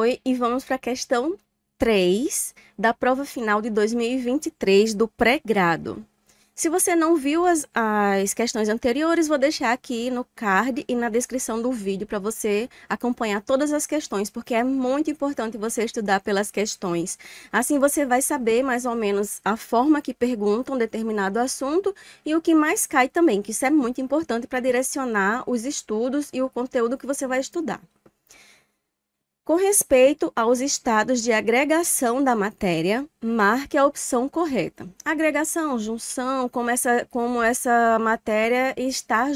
Oi, e vamos para a questão 3 da prova final de 2023 do pré-grado. Se você não viu as questões anteriores, vou deixar aqui no card e na descrição do vídeo para você acompanhar todas as questões, porque é muito importante você estudar pelas questões. Assim você vai saber mais ou menos a forma que perguntam determinado assunto e o que mais cai também, que isso é muito importante para direcionar os estudos e o conteúdo que você vai estudar. Com respeito aos estados de agregação da matéria, marque a opção correta. Agregação, junção, como essa matéria está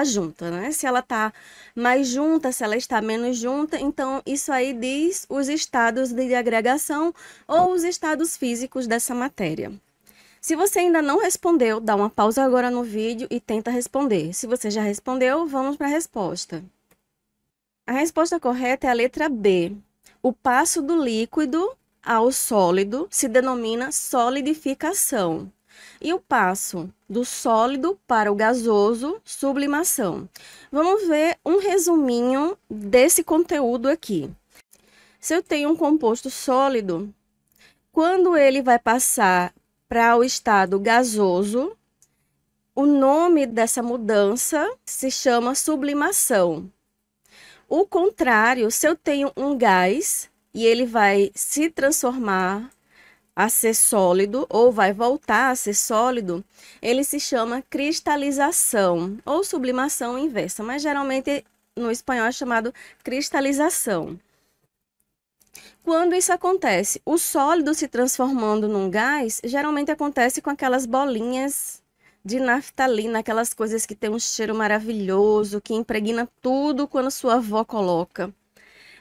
junta, né? Se ela está mais junta, se ela está menos junta, então isso aí diz os estados de agregação ou os estados físicos dessa matéria. Se você ainda não respondeu, dá uma pausa agora no vídeo e tenta responder. Se você já respondeu, vamos para a resposta. A resposta correta é a letra B. O passo do líquido ao sólido se denomina solidificação. E o passo do sólido para o gasoso, sublimação. Vamos ver um resuminho desse conteúdo aqui. Se eu tenho um composto sólido, quando ele vai passar para o estado gasoso, o nome dessa mudança se chama sublimação. O contrário, se eu tenho um gás e ele vai se transformar a ser sólido ou vai voltar a ser sólido, ele se chama cristalização ou sublimação inversa, mas geralmente no espanhol é chamado cristalização. Quando isso acontece, o sólido se transformando num gás, geralmente acontece com aquelas bolinhas de naftalina, aquelas coisas que tem um cheiro maravilhoso, que impregna tudo quando sua avó coloca.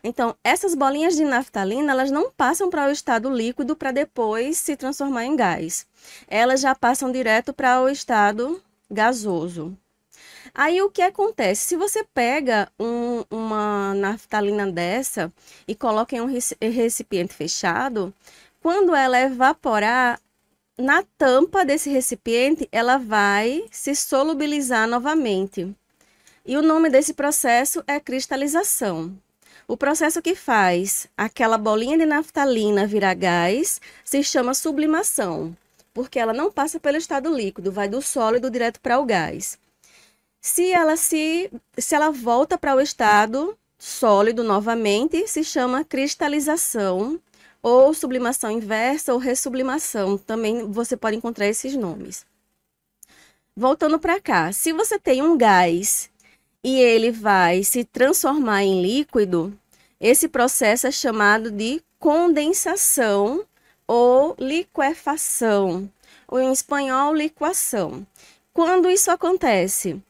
Então, essas bolinhas de naftalina, elas não passam para o estado líquido para depois se transformar em gás. Elas já passam direto para o estado gasoso. Aí, o que acontece? Se você pega uma naftalina dessa e coloca em um recipiente fechado, quando ela evaporar, na tampa desse recipiente, ela vai se solubilizar novamente. E o nome desse processo é cristalização. O processo que faz aquela bolinha de naftalina virar gás se chama sublimação, porque ela não passa pelo estado líquido, vai do sólido direto para o gás. Se ela volta para o estado sólido novamente, se chama cristalização, ou sublimação inversa ou ressublimação, também você pode encontrar esses nomes. Voltando para cá, se você tem um gás e ele vai se transformar em líquido, esse processo é chamado de condensação ou liquefação, ou em espanhol, liquação. Quando isso acontece?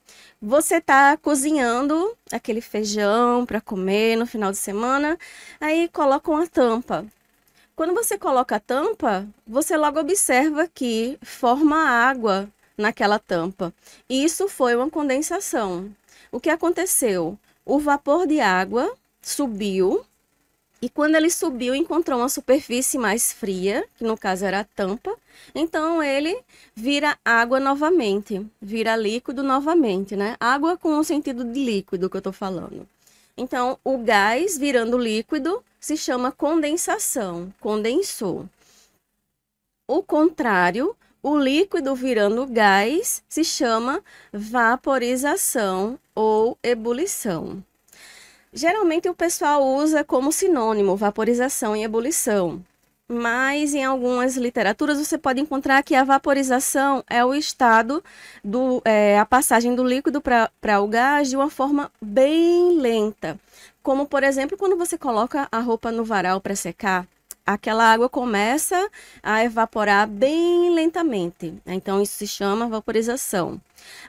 Você está cozinhando aquele feijão para comer no final de semana, aí coloca uma tampa. Quando você coloca a tampa, você logo observa que forma água naquela tampa. Isso foi uma condensação. O que aconteceu? O vapor de água subiu e quando ele subiu, encontrou uma superfície mais fria, que no caso era a tampa, então ele vira água novamente, vira líquido novamente, né? Água com o sentido de líquido que eu estou falando. Então, o gás virando líquido se chama condensação, condensou. O contrário, o líquido virando gás se chama vaporização ou ebulição. Geralmente o pessoal usa como sinônimo vaporização e ebulição, mas em algumas literaturas você pode encontrar que a vaporização é o estado a passagem do líquido para o gás de uma forma bem lenta. Como, por exemplo, quando você coloca a roupa no varal para secar, aquela água começa a evaporar bem lentamente. Então, isso se chama vaporização.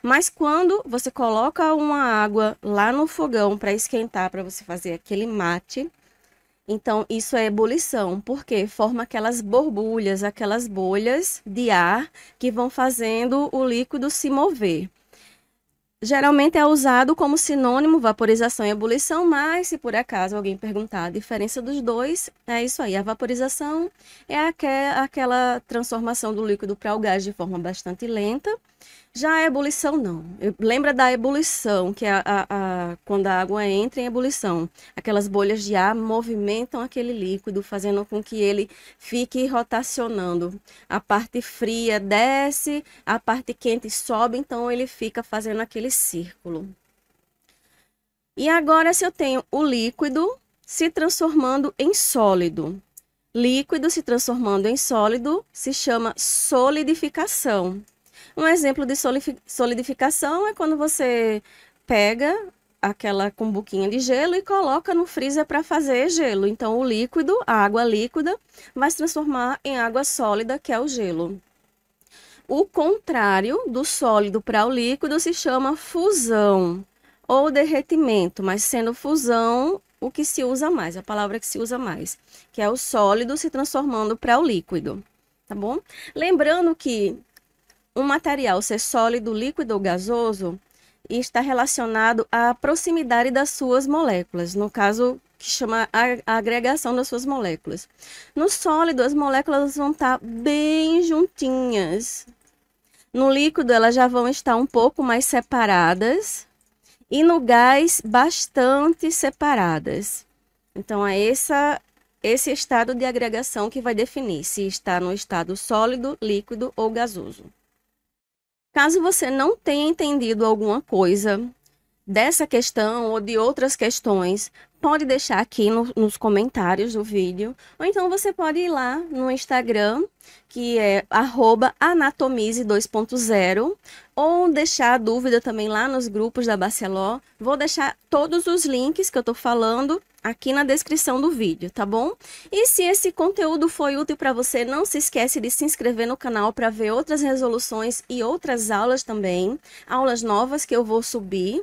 Mas quando você coloca uma água lá no fogão para esquentar, para você fazer aquele mate, então isso é ebulição, porque forma aquelas borbulhas, aquelas bolhas de ar que vão fazendo o líquido se mover. Geralmente é usado como sinônimo vaporização e ebulição, mas se por acaso alguém perguntar a diferença dos dois, é isso aí. A vaporização é aquela transformação do líquido para o gás de forma bastante lenta, Já a ebulição, não. Lembra da ebulição, que é quando a água entra em ebulição. Aquelas bolhas de ar movimentam aquele líquido, fazendo com que ele fique rotacionando. A parte fria desce, a parte quente sobe, então ele fica fazendo aquele círculo. E agora, se eu tenho o líquido se transformando em sólido. Líquido se transformando em sólido se chama solidificação. Um exemplo de solidificação é quando você pega aquela cumbuquinha de gelo e coloca no freezer para fazer gelo. Então, o líquido, a água líquida, vai se transformar em água sólida, que é o gelo. O contrário do sólido para o líquido se chama fusão ou derretimento, mas sendo fusão o que se usa mais, a palavra que se usa mais, que é o sólido se transformando para o líquido, tá bom? Lembrando que um material ser sólido, líquido ou gasoso está relacionado à proximidade das suas moléculas, no caso que chama a agregação das suas moléculas. No sólido, as moléculas vão estar bem juntinhas. No líquido, elas já vão estar um pouco mais separadas. E no gás, bastante separadas. Então, é esse estado de agregação que vai definir se está no estado sólido, líquido ou gasoso. Caso você não tenha entendido alguma coisa dessa questão ou de outras questões, pode deixar aqui nos comentários do vídeo, ou então você pode ir lá no Instagram, que é @anatomize 2.0, ou deixar a dúvida também lá nos grupos da Baceló. Vou deixar todos os links que eu tô falando aqui na descrição do vídeo, tá bom? E se esse conteúdo foi útil para você, não se esquece de se inscrever no canal para ver outras resoluções e outras aulas também, aulas novas que eu vou subir.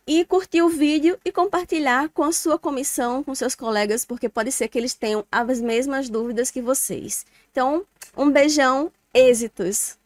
E curtir o vídeo e compartilhar com a sua comissão, com seus colegas, porque pode ser que eles tenham as mesmas dúvidas que vocês. Então, um beijão, êxitos!